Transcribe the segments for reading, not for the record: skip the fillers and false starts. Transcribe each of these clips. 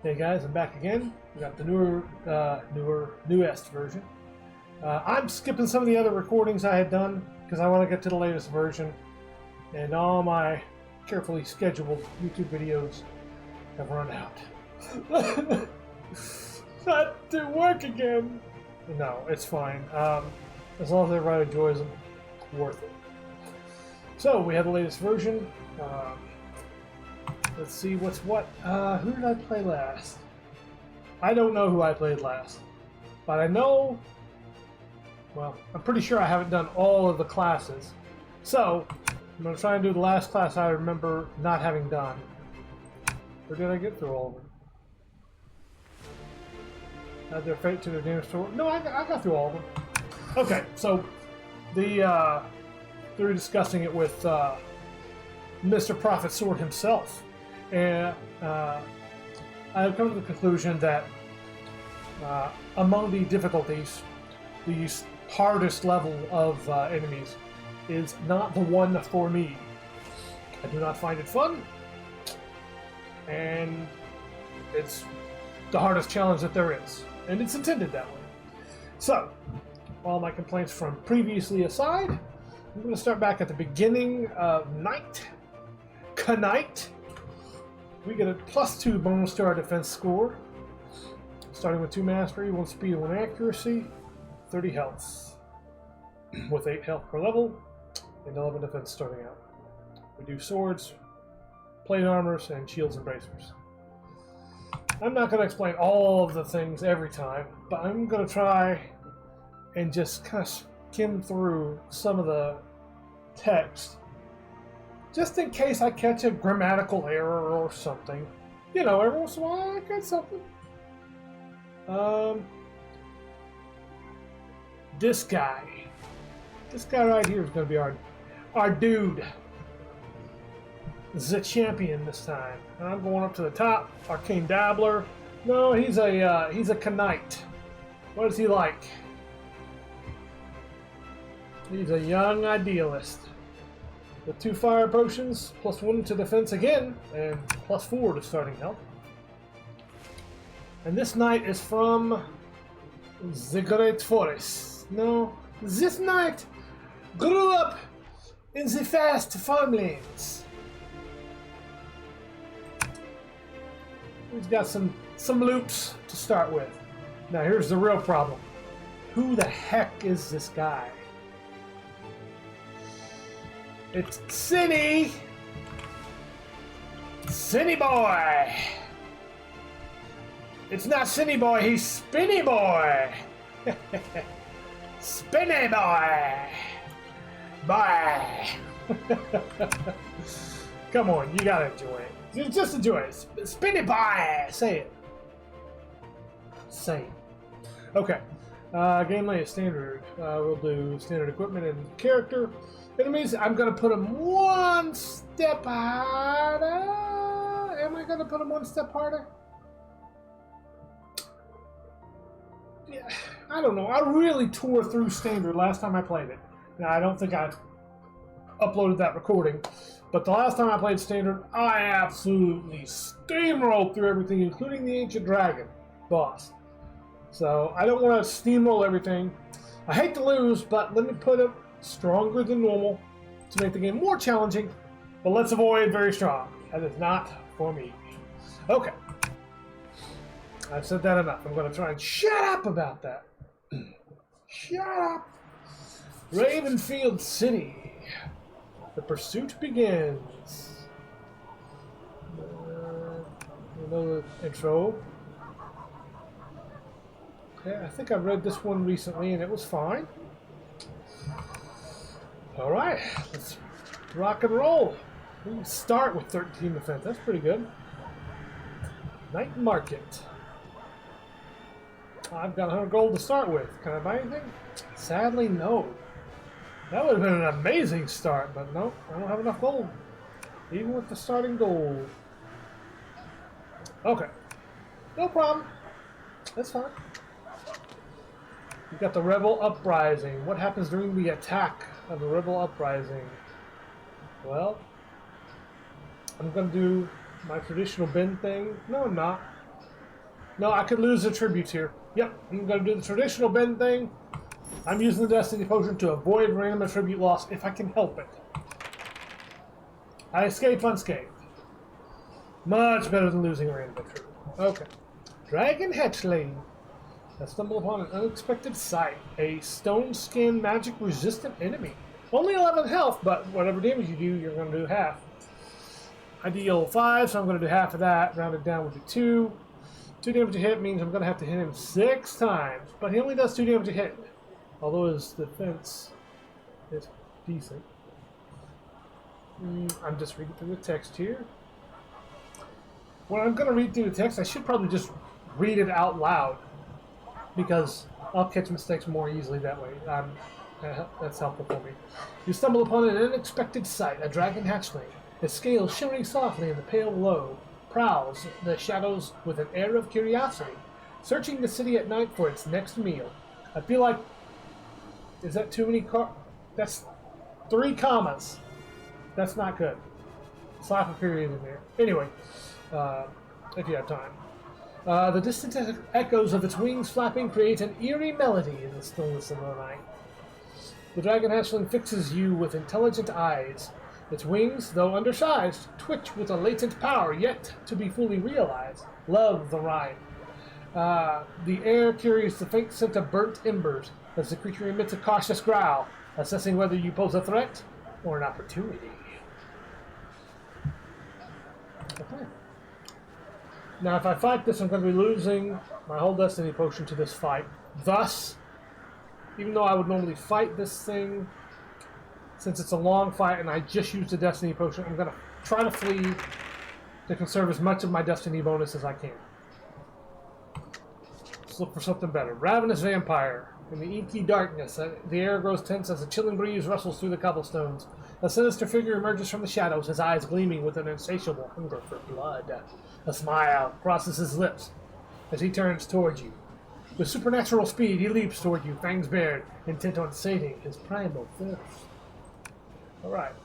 Hey guys, I'm back again. We got the newest version. I'm skipping some of the other recordings I had done because I want to get to the latest version, and all my carefully scheduled YouTube videos have run out. That didn't work again. No, it's fine. As long as everybody enjoys them, worth it. So we have the latest version. Let's see what's what. Who did I play last? I don't know who I played last, but I know. Well, I'm pretty sure I haven't done all of the classes, so I'm gonna try and do the last class I remember not having done. Or did I get through all of them? Add their fate to their damage store. No, I got through all of them. Okay, so through discussing it with Mr. Prophet Sword himself, and I've come to the conclusion that among the difficulties, the hardest level of enemies is not the one for me. I do not find it fun, and it's the hardest challenge that there is, and it's intended that way. So, all my complaints from previously aside, I'm going to start back at the beginning of Night. Knight. We get a +2 bonus to our defense score, starting with 2 mastery, 1 speed, 1 accuracy, 30 health, with 8 health per level, and 11 defense starting out. We do swords, plate armors, and shields and bracers. I'm not going to explain all of the things every time, but I'm going to try and just kind of skim through some of the text, just in case I catch a grammatical error or something. You know, every once in a while I catch something. This guy right here is going to be our dude. The champion this time. I'm going up to the top. Arcane Dabbler. No, he's a Knight. What is he like? He's a young idealist. With 2 fire potions, +1 to defense again, and +4 to starting health. And this knight is from the Great Forest. No, this knight grew up in the vast farmlands. He's got some loops to start with. Now here's the real problem. Who the heck is this guy? It's Cinny! Cinny Boy! It's not Cinny Boy, he's Spinny Boy! Spinny Boy! Boy! Come on, you gotta enjoy it. Just enjoy it. Spinny Boy! Say it. Say it. Okay. Game lay is standard. We'll do standard equipment and character. Enemies, I'm going to put them 1 step harder. Am I going to put them 1 step harder? Yeah, I don't know. I really tore through standard last time I played it. Now, I don't think I uploaded that recording, but the last time I played standard, I absolutely steamrolled through everything, including the Ancient Dragon boss. So, I don't want to steamroll everything. I hate to lose, but let me put it stronger than normal to make the game more challenging, but let's avoid very strong. That is not for me. Okay. I've said that enough. I'm going to try and shut up about that. Shut up. Ravenfield City. The pursuit begins. You know the intro. Okay, I think I read this one recently and it was fine. Alright, let's rock and roll. We can start with 13 defense. That's pretty good. Night Market. I've got 100 gold to start with. Can I buy anything? Sadly, no. That would have been an amazing start, but no, I don't have enough gold. Even with the starting gold. Okay. No problem. That's fine. You've got the Rebel Uprising. What happens during the attack of the Rebel Uprising? Well, I'm going to do my traditional Ben thing. No, I'm not. No, I could lose the tributes here. Yep, I'm going to do the traditional Ben thing. I'm using the Destiny Potion to avoid random attribute loss if I can help it. I escape unscathed. Much better than losing a random attribute. Okay. Dragon Hatchling. I stumble upon an unexpected sight. A stone skin magic resistant enemy. Only 11 health, but whatever damage you do, you're going to do half. I deal 5, so I'm going to do half of that. Rounded down would be 2. 2 damage a hit means I'm going to have to hit him 6 times, but he only does 2 damage a hit. Although his defense is decent. I'm just reading through the text here. When I'm going to read through the text, I should probably just read it out loud, because I'll catch mistakes more easily that way. That's helpful for me. You stumble upon an unexpected sight, a dragon hatchling. Its scales shimmering softly in the pale glow, prowls the shadows with an air of curiosity, searching the city at night for its next meal. I feel like... Is that too many That's 3 commas. That's not good. Slap a period in there. Anyway, if you have time. The distant echoes of its wings flapping create an eerie melody in the stillness of the night. The dragon hatchling fixes you with intelligent eyes. Its wings, though undersized, twitch with a latent power yet to be fully realized. Love the rhyme. The air carries the faint scent of burnt embers as the creature emits a cautious growl, assessing whether you pose a threat or an opportunity. Okay. Now, if I fight this, I'm going to be losing my whole Destiny Potion to this fight. Thus, even though I would normally fight this thing, since it's a long fight and I just used the Destiny Potion, I'm going to try to flee to conserve as much of my Destiny bonus as I can. Let's look for something better. Ravenous Vampire. In the inky darkness, the air grows tense as a chilling breeze rustles through the cobblestones. A sinister figure emerges from the shadows, his eyes gleaming with an insatiable hunger for blood. A smile crosses his lips as he turns towards you. With supernatural speed, he leaps toward you, fangs bared, intent on sating his primal thirst. Alright.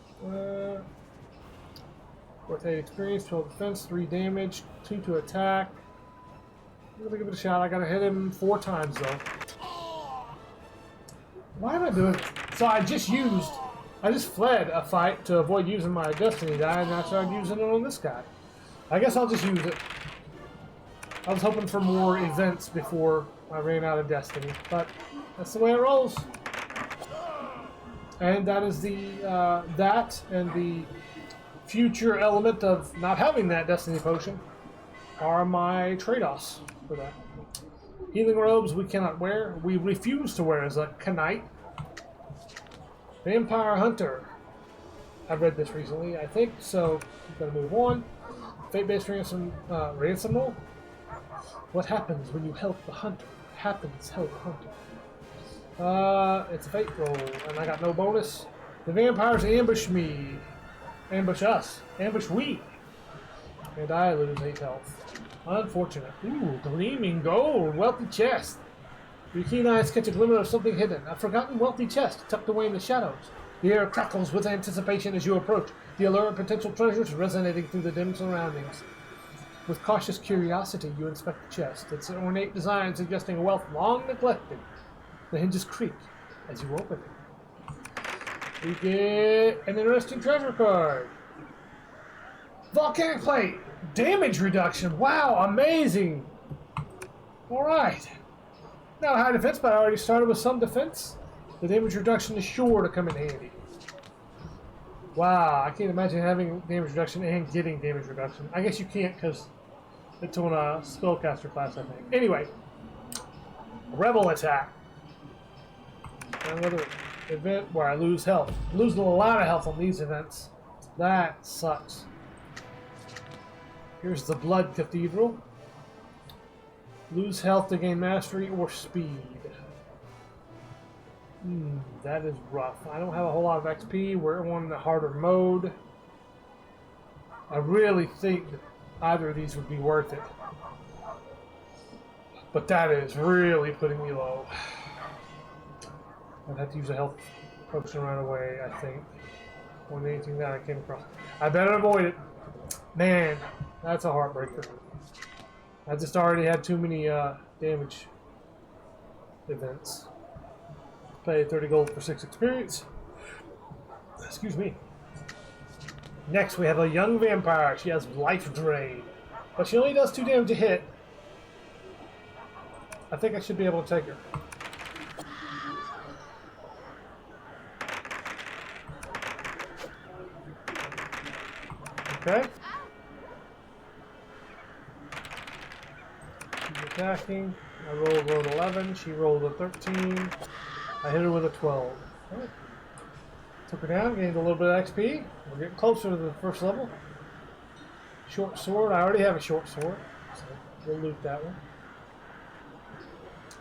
4 experience, 12 defense, 3 damage, 2 to attack. I'm gonna give it a shot. I gotta hit him 4 times, though. Why am I doing this? So I just fled a fight to avoid using my Destiny die, and I started using it on this guy. I guess I'll just use it. I was hoping for more events before I ran out of Destiny, but that's the way it rolls. And that is that and the future element of not having that Destiny Potion are my trade-offs for that. Healing robes we cannot wear. We refuse to wear as a Knight. Vampire Hunter. I read this recently, I think, so I'm going to move on. Fate-based ransom roll. What happens when you help the hunter? Happens, help hunter. It's a fate roll, and I got no bonus. The vampires ambush me. Ambush us. Ambush we. And I lose 8 health. Unfortunate. Ooh, gleaming gold. Wealthy chest. Your keen eyes catch a glimmer of something hidden. A forgotten wealthy chest tucked away in the shadows. The air crackles with anticipation as you approach, the allure of potential treasures resonating through the dim surroundings. With cautious curiosity, you inspect the chest, its ornate design suggesting a wealth long neglected. The hinges creak as you open it. We get an interesting treasure card. Volcanic plate! Damage reduction! Wow, amazing! Alright. Not high defense, but I already started with some defense. The damage reduction is sure to come in handy. Wow, I can't imagine having damage reduction and getting damage reduction. I guess you can't because it's on a spellcaster class, I think. Anyway, Rebel Attack. Another event where I lose health. I'm losing a lot of health on these events. That sucks. Here's the Blood Cathedral. Lose health to gain mastery or speed. That is rough. I don't have a whole lot of XP. We're on the harder mode. I really think that either of these would be worth it. But that is really putting me low. I'd have to use a health potion right away, I think. On anything that I came across. I better avoid it. Man, that's a heartbreaker. I just already had too many damage events. Pay 30 gold for 6 experience. Excuse me. Next, we have a young vampire. She has life drain, but she only does 2 damage a hit. I think I should be able to take her. Okay. She's attacking. I rolled an 11. She rolled a 13. I hit her with a 12. Right. Took her down, gained a little bit of XP. We're getting closer to the first level. Short sword. I already have a short sword, so we'll loot that one.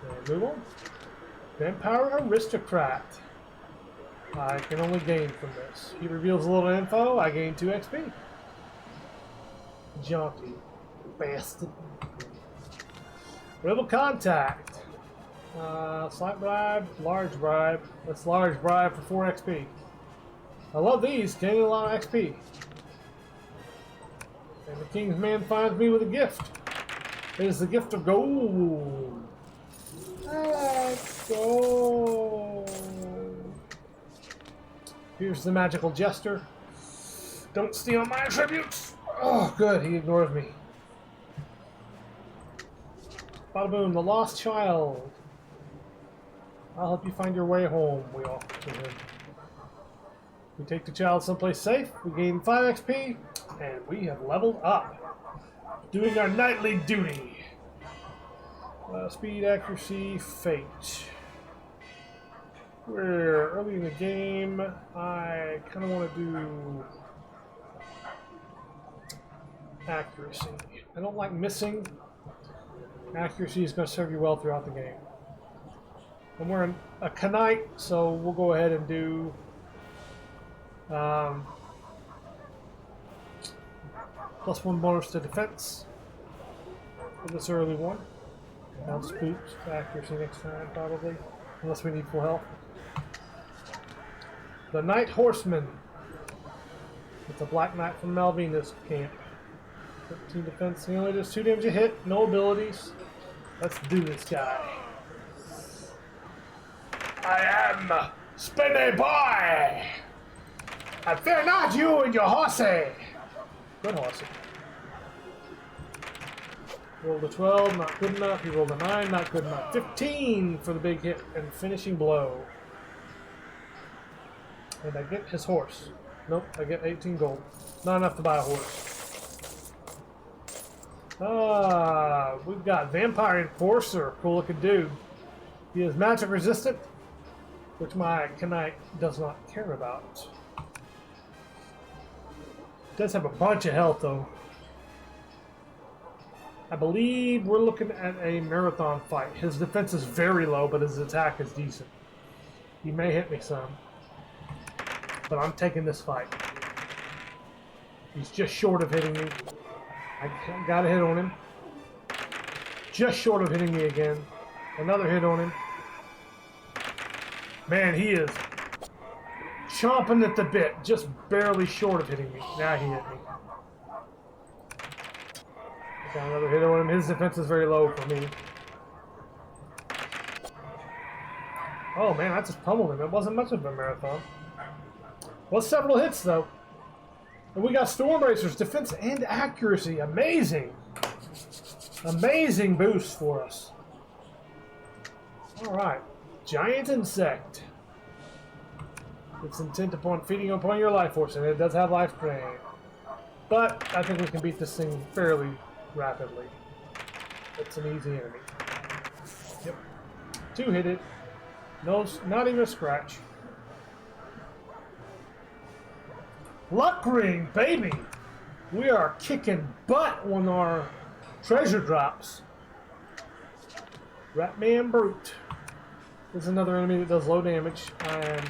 And move on. Vampire Aristocrat. I can only gain from this. He reveals a little info. I gain 2 XP. Jaunty. Bastard. Rebel Contact. Slight bribe, large bribe. That's large bribe for 4 XP. I love these, gaining a lot of XP. And the King's Man finds me with a gift. It is the gift of gold. Let's go. Here's the magical jester. Don't steal my attributes. Oh, good, he ignores me. Bada boom, the lost child. I'll help you find your way home, we offer to him. We take the child someplace safe, we gain 5 XP, and we have leveled up. Doing our nightly duty. Speed, accuracy, fate. We're early in the game. I kind of want to do accuracy. I don't like missing. Accuracy is going to serve you well throughout the game. I'm wearing a Knight, so we'll go ahead and do +1 bonus to defense for this early one. I'll spooks accuracy next time, probably, unless we need full health. The Night Horseman. It's a Black Knight from Malvina's camp. 13 defense. He only does 2 damage a hit. No abilities. Let's do this guy. I am Spinny Boy. I fear not you and your horsey. Good horsey. Rolled a 12, not good enough. He rolled a 9, not good enough. 15 for the big hit and finishing blow. And I get his horse. Nope, I get 18 gold. Not enough to buy a horse. We've got Vampire Enforcer. Cool looking dude. He is magic resistant, which my Knight does not care about. Does have a bunch of health though. I believe we're looking at a marathon fight. His defense is very low, but his attack is decent. He may hit me some, but I'm taking this fight. He's just short of hitting me. I got a hit on him. Just short of hitting me again. Another hit on him. Man, he is chomping at the bit, just barely short of hitting me. Now he hit me. Got another hit on him. His defense is very low for me. Oh man, I just pummeled him. It wasn't much of a marathon. Well, several hits though. And we got Storm Racers, defense and accuracy. Amazing. Amazing boost for us. Alright. Giant insect. It's intent upon feeding upon your life force, and it does have life drain. But I think we can beat this thing fairly rapidly. It's an easy enemy. Yep. 2 hit it. No, not even a scratch. Luck ring, baby! We are kicking butt on our treasure drops. Ratman Brute. This is another enemy that does low damage. I am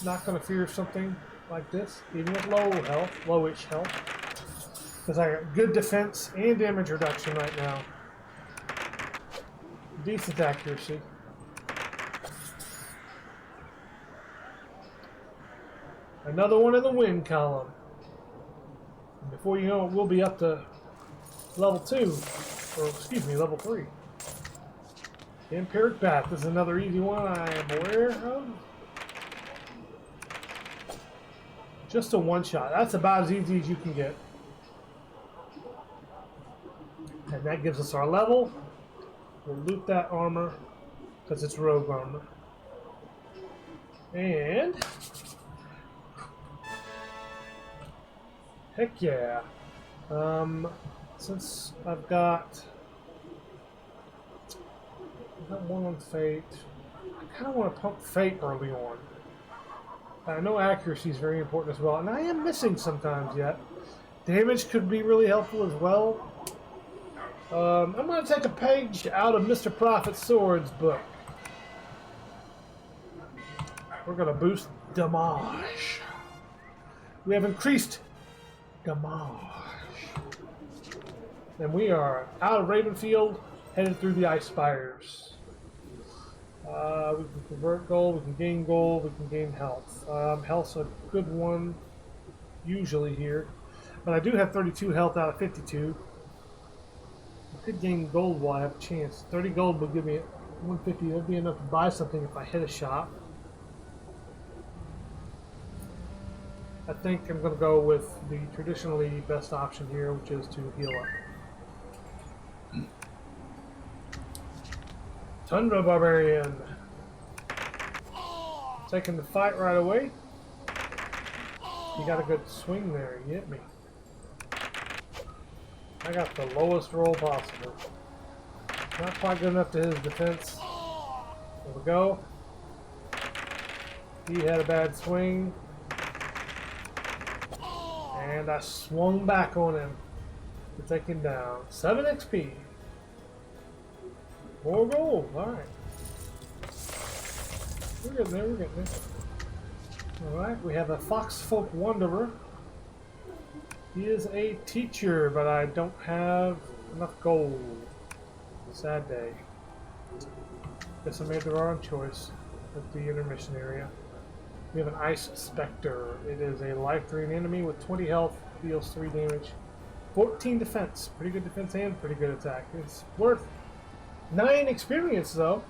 not going to fear something like this, even with low health, lowish health. Because I got good defense and damage reduction right now. Decent accuracy. Another one in the win column. Before you know it, we'll be up to level 2. or excuse me, level 3. Empiric Bath. This is another easy one I am aware of. Just a one-shot. That's about as easy as you can get. And that gives us our level. We'll loot that armor because it's rogue armor. And heck yeah. Since I've got one on Fate, I kind of want to pump Fate early on. I know accuracy is very important as well, and I am missing sometimes yet. Damage could be really helpful as well. I'm going to take a page out of Mr. Prophet Sword's book. We're going to boost damage. We have increased damage. And we are out of Ravenfield, headed through the Ice Spires. We can convert gold, we can gain gold, we can gain health. Health's a good one, usually here. But I do have 32 health out of 52. I could gain gold while I have a chance. 30 gold would give me 150. That would be enough to buy something if I hit a shop. I think I'm going to go with the traditionally best option here, which is to heal up. Tundra Barbarian. Taking the fight right away. You got a good swing there. You hit me. I got the lowest roll possible. Not quite good enough to his defense. There we go. He had a bad swing. And I swung back on him to take him down. 7 XP. More gold. Alright. We're getting there, we're getting there. Alright, we have a Foxfolk Wanderer. He is a teacher, but I don't have enough gold. Sad day. Guess I made the wrong choice at the intermission area. We have an Ice Spectre. It is a life drain enemy with 20 health, deals 3 damage, 14 defense. Pretty good defense and pretty good attack. It's worth 9 experience though.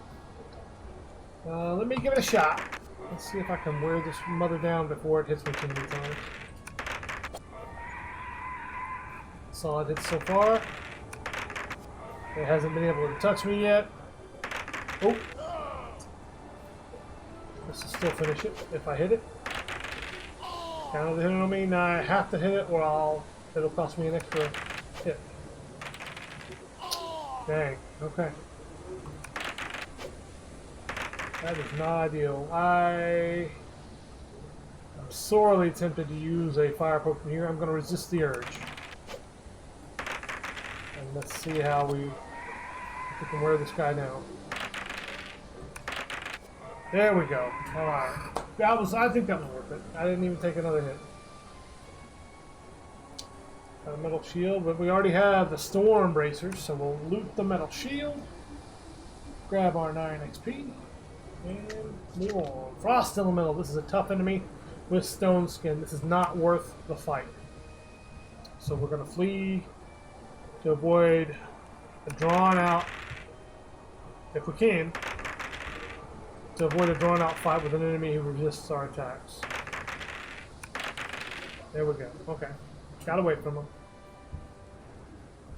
Let me give it a shot. Let's see if I can wear this mother down before it hits me too many times. Solid hits so far. It hasn't been able to touch me yet. Oh! This will still finish it if I hit it. Counter the hit on me. Now I have to hit it or it'll cost me an extra hit. Dang. Okay. That is not ideal. I'm sorely tempted to use a fire potion here. I'm going to resist the urge. And let's see how we can wear this guy down. There we go. Alright. I think that was worth it. I didn't even take another hit. Got a metal shield, but we already have the storm bracers, so we'll loot the metal shield. Grab our 9 XP. And move on. Frost Elemental. This is a tough enemy with stone skin. This is not worth the fight. So we're going to flee to avoid a drawn out, if we can, to avoid a drawn out fight with an enemy who resists our attacks. There we go. Okay. Got away from him.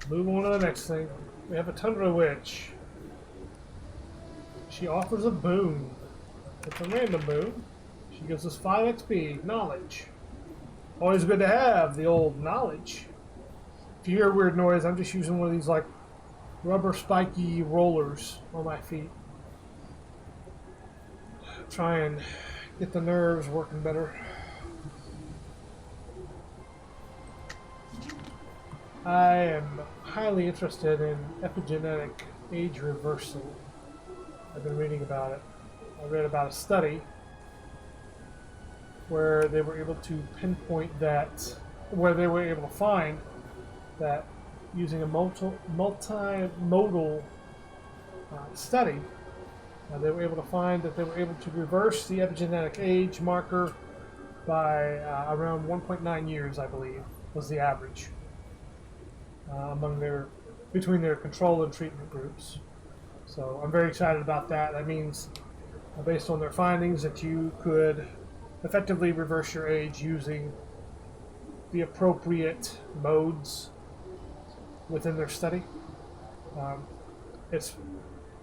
Move on to the next thing. We have a Tundra Witch. She offers a boon. It's a random boon. She gives us 5 XP. Knowledge. Always good to have the old knowledge. If you hear a weird noise, I'm just using one of these like rubber spiky rollers on my feet. Try and get the nerves working better. I am highly interested in epigenetic age reversal. I've been reading about it. I read about a study where they were able to pinpoint that, where they were able to find that using a multimodal study, they were able to find that they were able to reverse the epigenetic age marker by around 1.9 years, I believe, was the average among their between their control and treatment groups. So I'm very excited about that. That means, based on their findings, that you could effectively reverse your age using the appropriate modes within their study. It's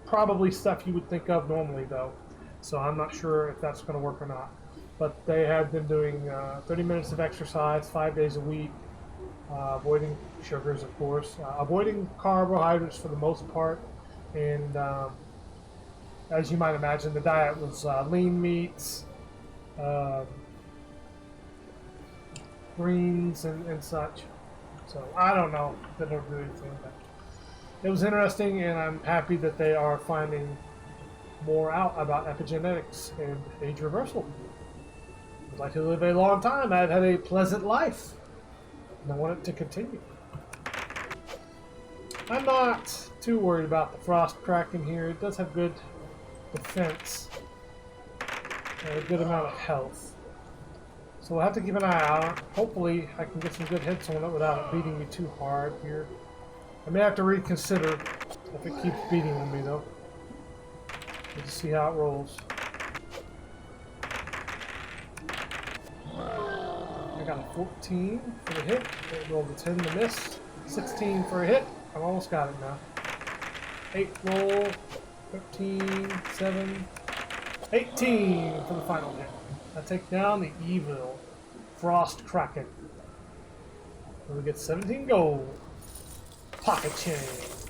probably stuff you would think of normally, though, so I'm not sure if that's going to work or not. But they have been doing 30 minutes of exercise 5 days a week, avoiding sugars, of course, avoiding carbohydrates for the most part, and as you might imagine, the diet was lean meats, greens, and such. So I don't know if it'll do anything, but it was interesting, and I'm happy that they are finding more out about epigenetics and age reversal. I'd like to live a long time. I've had a pleasant life, and I want it to continue. I'm not too worried about the frost cracking here. It does have good defense and a good amount of health. So we'll have to keep an eye out. Hopefully I can get some good hits on it without it beating me too hard here. I may have to reconsider if it keeps beating on me, though. Let's see how it rolls. I got a 14 for the hit. It rolled a 10 to miss. 16 for a hit. I've almost got it now. 8 roll. 13, 7, 18 for the final hit. I take down the evil Frost Kraken. And we get 17 gold. Pocket change.